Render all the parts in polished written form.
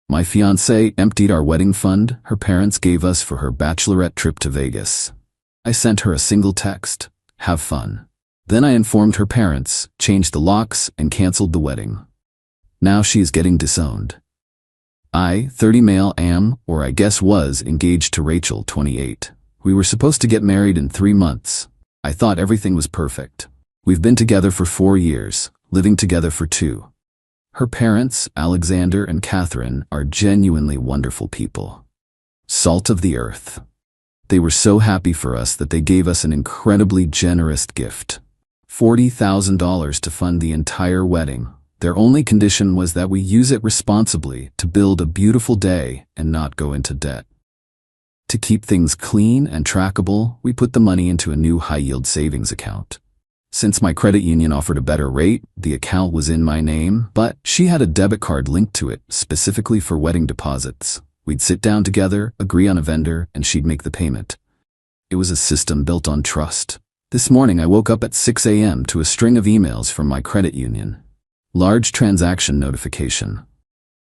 My fiancée emptied our wedding fund her parents gave us for her bachelorette trip to Vegas. I sent her a single text, "Have fun." Then I informed her parents, changed the locks, and canceled the wedding. Now she is getting disowned. I, 30 male, am, or I guess was, engaged to Rachel, 28. We were supposed to get married in 3 months. I thought everything was perfect. We've been together for 4 years, living together for 2. Her parents, Alexander and Catherine, are genuinely wonderful people. Salt of the earth. They were so happy for us that they gave us an incredibly generous gift. $40,000 to fund the entire wedding. Their only condition was that we use it responsibly to build a beautiful day and not go into debt. To keep things clean and trackable, we put the money into a new high-yield savings account. Since my credit union offered a better rate, the account was in my name, but she had a debit card linked to it specifically for wedding deposits. We'd sit down together, agree on a vendor, and she'd make the payment. It was a system built on trust. This morning I woke up at 6 a.m. to a string of emails from my credit union. Large transaction notification.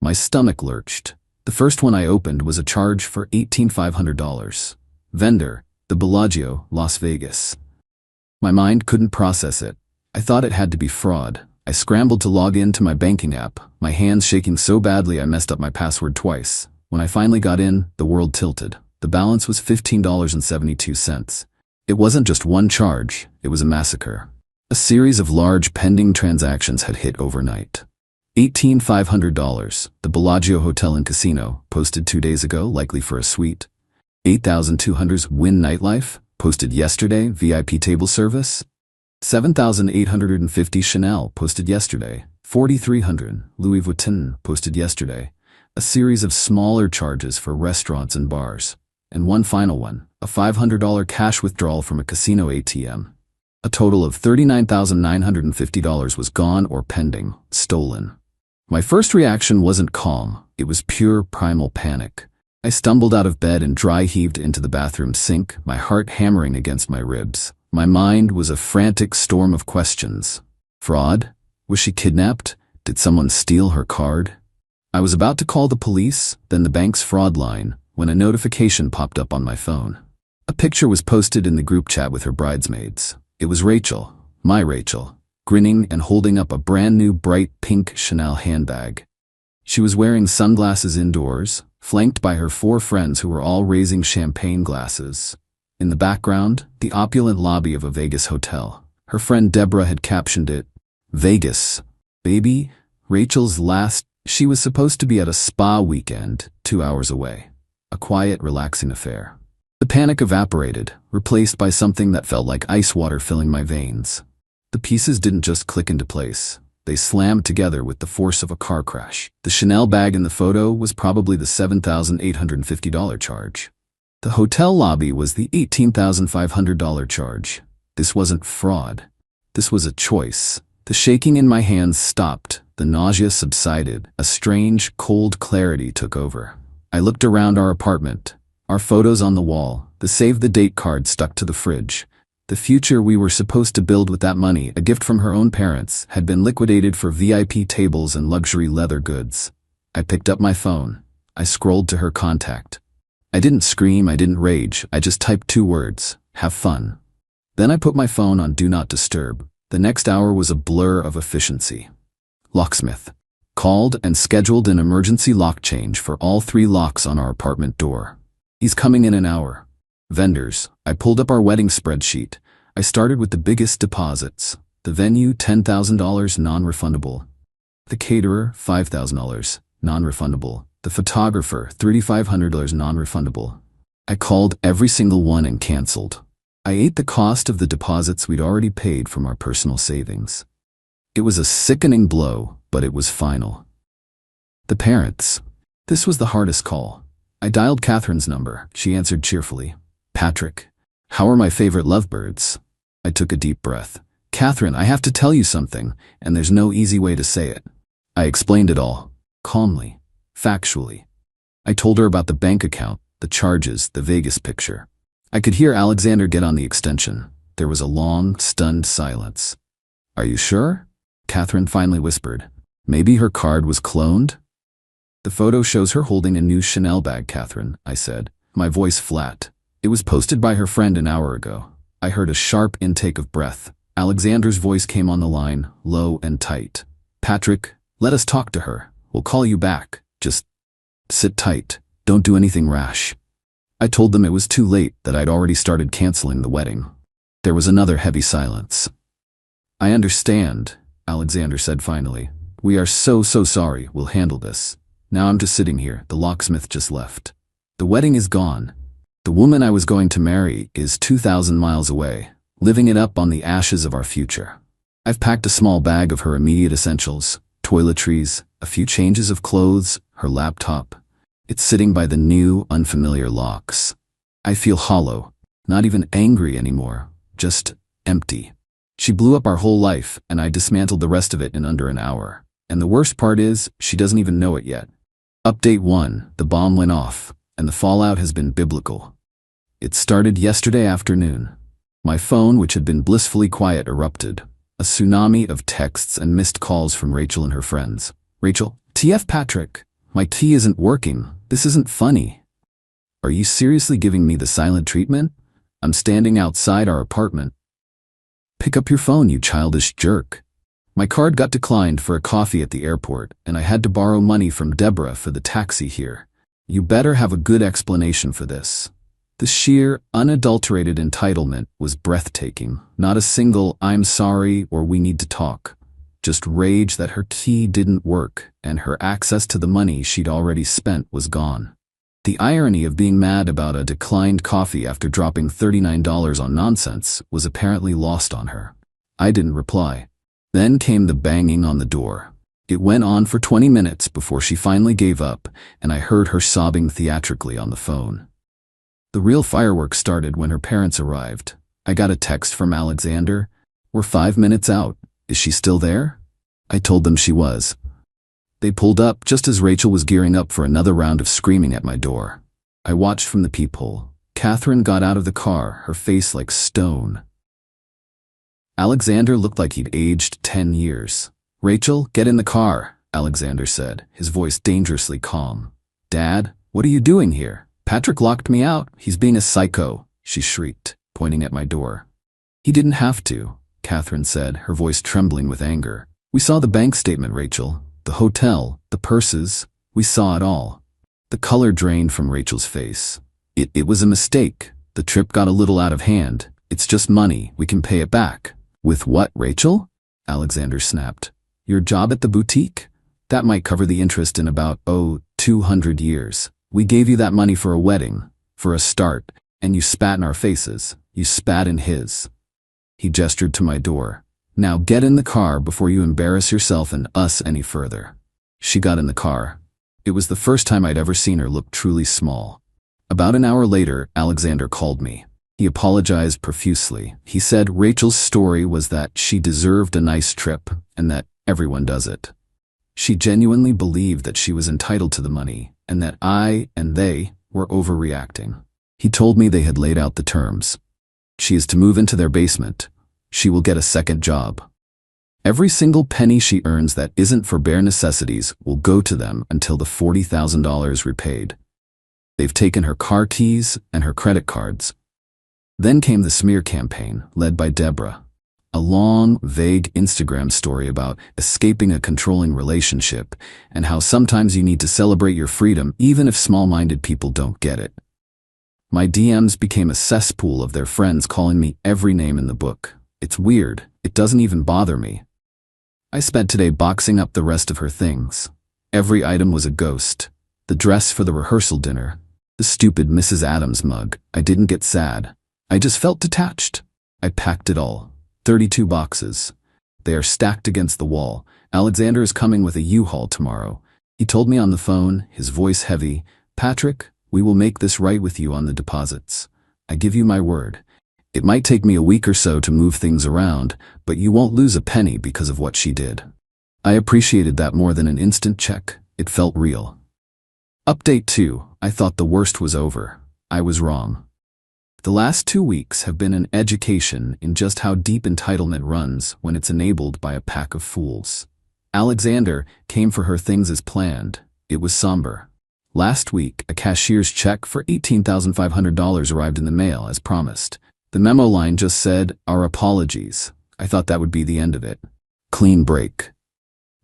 My stomach lurched. The first one I opened was a charge for $18,500. Vendor, the Bellagio, Las Vegas. My mind couldn't process it. I thought it had to be fraud. I scrambled to log in to my banking app, my hands shaking so badly I messed up my password twice. When I finally got in, the world tilted. The balance was $15.72. It wasn't just one charge, it was a massacre. A series of large pending transactions had hit overnight. $18,500, the Bellagio Hotel and Casino, posted 2 days ago, likely for a suite. $8,200, Wynn Nightlife, posted yesterday, VIP table service. $7,850, Chanel, posted yesterday. $4,300, Louis Vuitton, posted yesterday. A series of smaller charges for restaurants and bars. And one final one, a $500 cash withdrawal from a casino ATM. A total of $39,950 was gone or pending, stolen. My first reaction wasn't calm, it was pure primal panic. I stumbled out of bed and dry heaved into the bathroom sink, my heart hammering against my ribs. My mind was a frantic storm of questions. Fraud? Was she kidnapped? Did someone steal her card? I was about to call the police, then the bank's fraud line, when a notification popped up on my phone. A picture was posted in the group chat with her bridesmaids. It was Rachel, my Rachel, grinning and holding up a brand new bright pink Chanel handbag. She was wearing sunglasses indoors, flanked by her 4 friends who were all raising champagne glasses. In the background, the opulent lobby of a Vegas hotel. Her friend Deborah had captioned it, "Vegas, baby, Rachel's last." She was supposed to be at a spa weekend, 2 hours away. A quiet, relaxing affair. The panic evaporated, replaced by something that felt like ice water filling my veins. The pieces didn't just click into place. They slammed together with the force of a car crash. The Chanel bag in the photo was probably the $7,850 charge. The hotel lobby was the $18,500 charge. This wasn't fraud. This was a choice. The shaking in my hands stopped. The nausea subsided. A strange, cold clarity took over. I looked around our apartment. Our photos on the wall, the save-the-date card stuck to the fridge. The future we were supposed to build with that money, a gift from her own parents, had been liquidated for VIP tables and luxury leather goods. I picked up my phone. I scrolled to her contact. I didn't scream, I didn't rage, I just typed 2 words, "Have fun." Then I put my phone on Do Not Disturb. The next hour was a blur of efficiency. Locksmith. Called and scheduled an emergency lock change for all 3 locks on our apartment door. He's coming in an hour. Vendors. I pulled up our wedding spreadsheet. I started with the biggest deposits. The venue, $10,000, non-refundable. The caterer, $5,000, non-refundable. The photographer, $3,500, non-refundable. I called every single one and canceled. I ate the cost of the deposits we'd already paid from our personal savings. It was a sickening blow, but it was final. The parents. This was the hardest call. I dialed Catherine's number. She answered cheerfully. "Patrick, how are my favorite lovebirds?" I took a deep breath. "Catherine, I have to tell you something, and there's no easy way to say it." I explained it all, calmly, factually. I told her about the bank account, the charges, the Vegas picture. I could hear Alexander get on the extension. There was a long, stunned silence. "Are you sure?" Catherine finally whispered. "Maybe her card was cloned?" The photo shows her holding a new Chanel bag, Catherine, I said, my voice flat. It was posted by her friend an hour ago. I heard a sharp intake of breath. Alexander's voice came on the line, low and tight. Patrick, let us talk to her. We'll call you back. Just sit tight. Don't do anything rash. I told them it was too late, that I'd already started canceling the wedding. There was another heavy silence. I understand, Alexander said finally. We are so sorry. We'll handle this. Now I'm just sitting here. The locksmith just left. The wedding is gone. The woman I was going to marry is 2,000 miles away, living it up on the ashes of our future. I've packed a small bag of her immediate essentials, toiletries, a few changes of clothes, her laptop. It's sitting by the new, unfamiliar locks. I feel hollow, not even angry anymore, just empty. She blew up our whole life, and I dismantled the rest of it in under an hour. And the worst part is, she doesn't even know it yet. Update 1, the bomb went off, and the fallout has been biblical. It started yesterday afternoon. My phone, which had been blissfully quiet, erupted. A tsunami of texts and missed calls from Rachel and her friends. Rachel, TF Patrick, my tea isn't working. This isn't funny. Are you seriously giving me the silent treatment? I'm standing outside our apartment. Pick up your phone, you childish jerk. My card got declined for a coffee at the airport, and I had to borrow money from Deborah for the taxi here. You better have a good explanation for this. The sheer, unadulterated entitlement was breathtaking. Not a single "I'm sorry" or "we need to talk." Just rage that her tea didn't work, and her access to the money she'd already spent was gone. The irony of being mad about a declined coffee after dropping $39 on nonsense was apparently lost on her. I didn't reply. Then came the banging on the door. It went on for 20 minutes before she finally gave up, and I heard her sobbing theatrically on the phone. The real fireworks started when her parents arrived. I got a text from Alexander. We're 5 minutes out. Is she still there? I told them she was. They pulled up just as Rachel was gearing up for another round of screaming at my door. I watched from the peephole. Catherine got out of the car, her face like stone. Alexander looked like he'd aged 10 years. Rachel, get in the car, Alexander said, his voice dangerously calm. Dad, what are you doing here? Patrick locked me out. He's being a psycho, she shrieked, pointing at my door. He didn't have to, Catherine said, her voice trembling with anger. We saw the bank statement, Rachel. The hotel, the purses. We saw it all. The color drained from Rachel's face. It was a mistake. The trip got a little out of hand. It's just money. We can pay it back. With what, Rachel? Alexander snapped. Your job at the boutique? That might cover the interest in about, 200 years. We gave you that money for a wedding, for a start, and you spat in our faces. You spat in his. He gestured to my door. Now get in the car before you embarrass yourself and us any further. She got in the car. It was the first time I'd ever seen her look truly small. About an hour later, Alexander called me. He apologized profusely. He said Rachel's story was that she deserved a nice trip and that everyone does it. She genuinely believed that she was entitled to the money and that I and they were overreacting. He told me they had laid out the terms. She is to move into their basement. She will get a second job. Every single penny she earns that isn't for bare necessities will go to them until the $40,000 repaid. They've taken her car keys and her credit cards. Then came the smear campaign, led by Deborah. A long, vague Instagram story about escaping a controlling relationship and how sometimes you need to celebrate your freedom even if small-minded people don't get it. My DMs became a cesspool of their friends calling me every name in the book. It's weird. It doesn't even bother me. I spent today boxing up the rest of her things. Every item was a ghost. The dress for the rehearsal dinner. The stupid Mrs. Adams mug. I didn't get sad. I just felt detached. I packed it all. 32 boxes. They are stacked against the wall. Alexander is coming with a U-Haul tomorrow. He told me on the phone, his voice heavy, Patrick, we will make this right with you on the deposits. I give you my word. It might take me a week or so to move things around, but you won't lose a penny because of what she did. I appreciated that more than an instant check. It felt real. Update 2. I thought the worst was over. I was wrong. The last 2 weeks have been an education in just how deep entitlement runs when it's enabled by a pack of fools. Alexander came for her things as planned. It was somber. Last week, a cashier's check for $18,500 arrived in the mail as promised. The memo line just said, "Our apologies." I thought that would be the end of it. Clean break.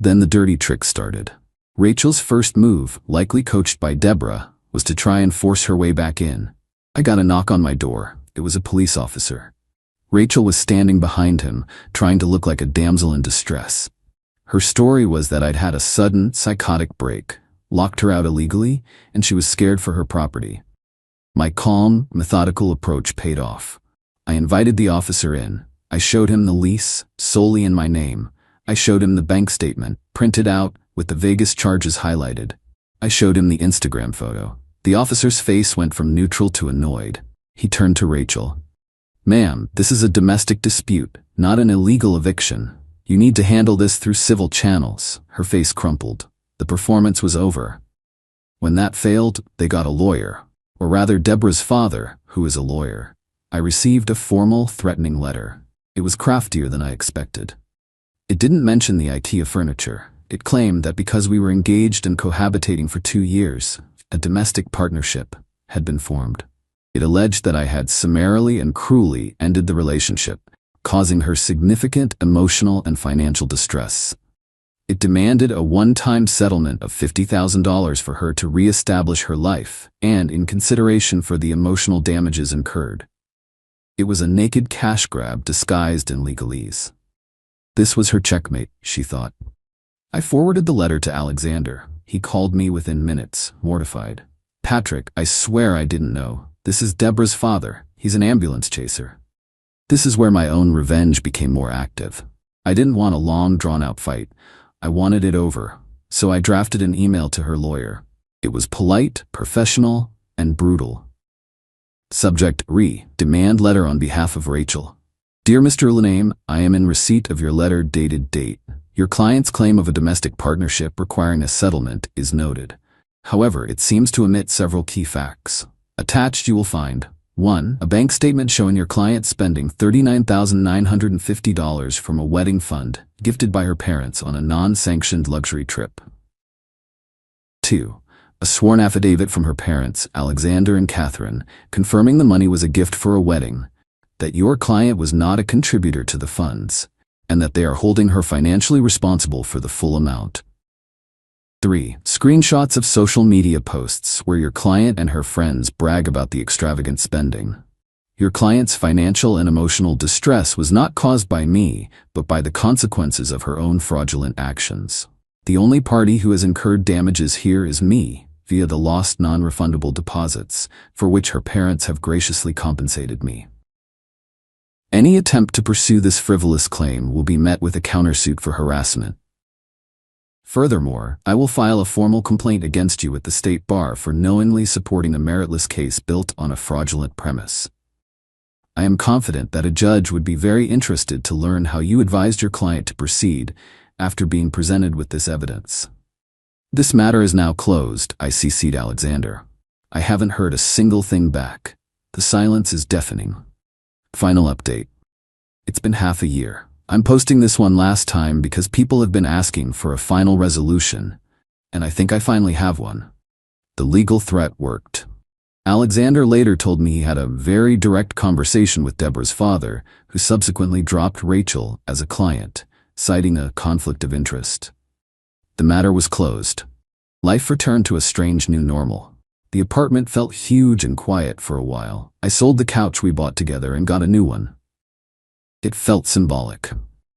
Then the dirty trick started. Rachel's first move, likely coached by Deborah, was to try and force her way back in. I got a knock on my door. It was a police officer. Rachel was standing behind him, trying to look like a damsel in distress. Her story was that I'd had a sudden, psychotic break, locked her out illegally, and she was scared for her property. My calm, methodical approach paid off. I invited the officer in. I showed him the lease, solely in my name. I showed him the bank statement, printed out, with the Vegas charges highlighted. I showed him the Instagram photo. The officer's face went from neutral to annoyed. He turned to Rachel. "Ma'am, this is a domestic dispute, not an illegal eviction. You need to handle this through civil channels." Her face crumpled. The performance was over. When that failed, they got a lawyer. Or rather, Deborah's father, who is a lawyer. I received a formal, threatening letter. It was craftier than I expected. It didn't mention the AITA furniture. It claimed that because we were engaged and cohabitating for 2 years, a domestic partnership had been formed. It alleged that I had summarily and cruelly ended the relationship, causing her significant emotional and financial distress. It demanded a one-time settlement of $50,000 for her to re-establish her life, and in consideration for the emotional damages incurred. It was a naked cash grab disguised in legalese. This was her checkmate, she thought. I forwarded the letter to Alexander. He called me within minutes, mortified. "Patrick, I swear I didn't know. This is Deborah's father. He's an ambulance chaser." This is where my own revenge became more active. I didn't want a long, drawn-out fight. I wanted it over. So I drafted an email to her lawyer. It was polite, professional, and brutal. Subject: Demand letter on behalf of Rachel. Dear Mr. Laname, I am in receipt of your letter dated date. Your client's claim of a domestic partnership requiring a settlement is noted. However, it seems to omit several key facts. Attached you will find 1. A bank statement showing your client spending $39,950 from a wedding fund gifted by her parents on a non-sanctioned luxury trip. 2. A sworn affidavit from her parents, Alexander and Catherine, confirming the money was a gift for a wedding, that your client was not a contributor to the funds, and that they are holding her financially responsible for the full amount. 3. Screenshots of social media posts where your client and her friends brag about the extravagant spending. Your client's financial and emotional distress was not caused by me, but by the consequences of her own fraudulent actions. The only party who has incurred damages here is me, via the lost non-refundable deposits, for which her parents have graciously compensated me. Any attempt to pursue this frivolous claim will be met with a countersuit for harassment. Furthermore, I will file a formal complaint against you at the State Bar for knowingly supporting a meritless case built on a fraudulent premise. I am confident that a judge would be very interested to learn how you advised your client to proceed after being presented with this evidence. This matter is now closed, I CC'd Alexander. I haven't heard a single thing back. The silence is deafening. Final update. It's been half a year. I'm posting this one last time because people have been asking for a final resolution, and I think I finally have one. The legal threat worked. Alexander later told me he had a very direct conversation with Deborah's father, who subsequently dropped Rachel as a client, citing a conflict of interest. The matter was closed. Life returned to a strange new normal. The apartment felt huge and quiet for a while. I sold the couch we bought together and got a new one. It felt symbolic.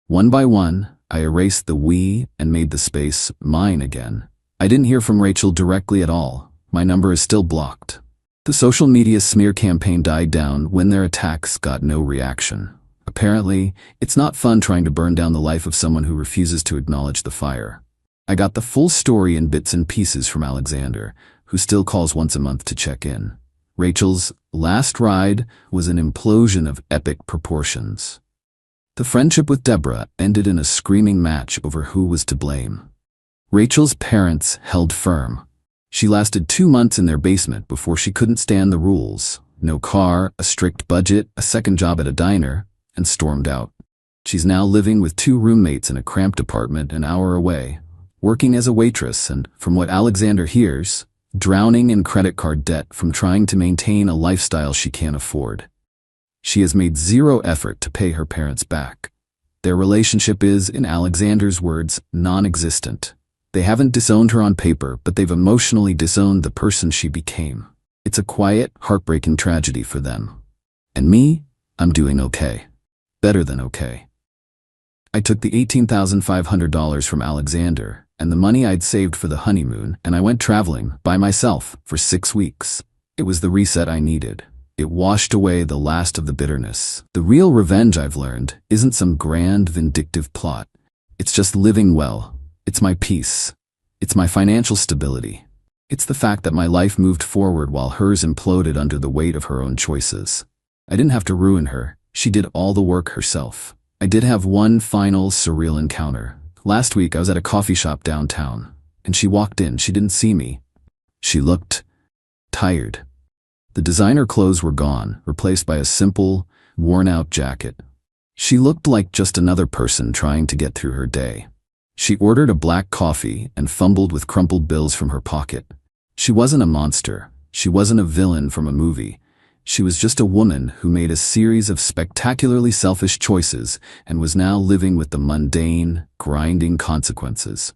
One by one, I erased the we and made the space mine again. I didn't hear from Rachel directly at all. My number is still blocked. The social media smear campaign died down when their attacks got no reaction. Apparently, it's not fun trying to burn down the life of someone who refuses to acknowledge the fire. I got the full story in bits and pieces from Alexander, who still calls once a month to check in. Rachel's last ride was an implosion of epic proportions. The friendship with Deborah ended in a screaming match over who was to blame. Rachel's parents held firm. She lasted 2 months in their basement before she couldn't stand the rules. No car, a strict budget, a second job at a diner, and stormed out. She's now living with 2 roommates in a cramped apartment an hour away. working as a waitress and, from what Alexander hears, drowning in credit card debt from trying to maintain a lifestyle she can't afford. She has made zero effort to pay her parents back. Their relationship is, in Alexander's words, non-existent. They haven't disowned her on paper, but they've emotionally disowned the person she became. It's a quiet, heartbreaking tragedy for them. And me, I'm doing okay. Better than okay. I took the $18,500 from Alexander and the money I'd saved for the honeymoon, and I went traveling by myself for 6 weeks. It was the reset I needed. It washed away the last of the bitterness. The real revenge, I've learned, isn't some grand, vindictive plot. It's just living well. It's my peace. It's my financial stability. It's the fact that my life moved forward while hers imploded under the weight of her own choices. I didn't have to ruin her. She did all the work herself. I did have one final surreal encounter. Last week I was at a coffee shop downtown, and she walked in. She didn't see me. She looked tired. The designer clothes were gone, replaced by a simple, worn-out jacket. She looked like just another person trying to get through her day. She ordered a black coffee and fumbled with crumpled bills from her pocket. She wasn't a monster. She wasn't a villain from a movie. She was just a woman who made a series of spectacularly selfish choices and was now living with the mundane, grinding consequences.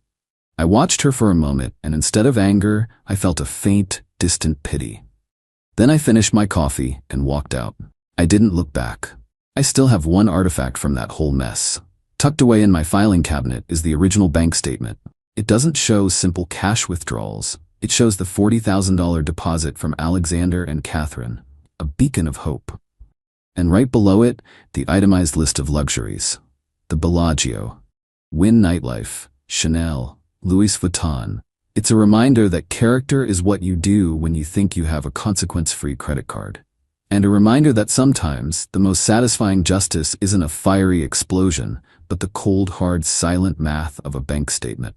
I watched her for a moment, and instead of anger, I felt a faint, distant pity. Then I finished my coffee and walked out. I didn't look back. I still have one artifact from that whole mess. Tucked away in my filing cabinet is the original bank statement. It doesn't show simple cash withdrawals. It shows the $40,000 deposit from Alexander and Catherine, a beacon of hope. And right below it, the itemized list of luxuries. The Bellagio, Wynn Nightlife, Chanel, Louis Vuitton. It's a reminder that character is what you do when you think you have a consequence-free credit card. And a reminder that sometimes the most satisfying justice isn't a fiery explosion, but the cold, hard, silent math of a bank statement.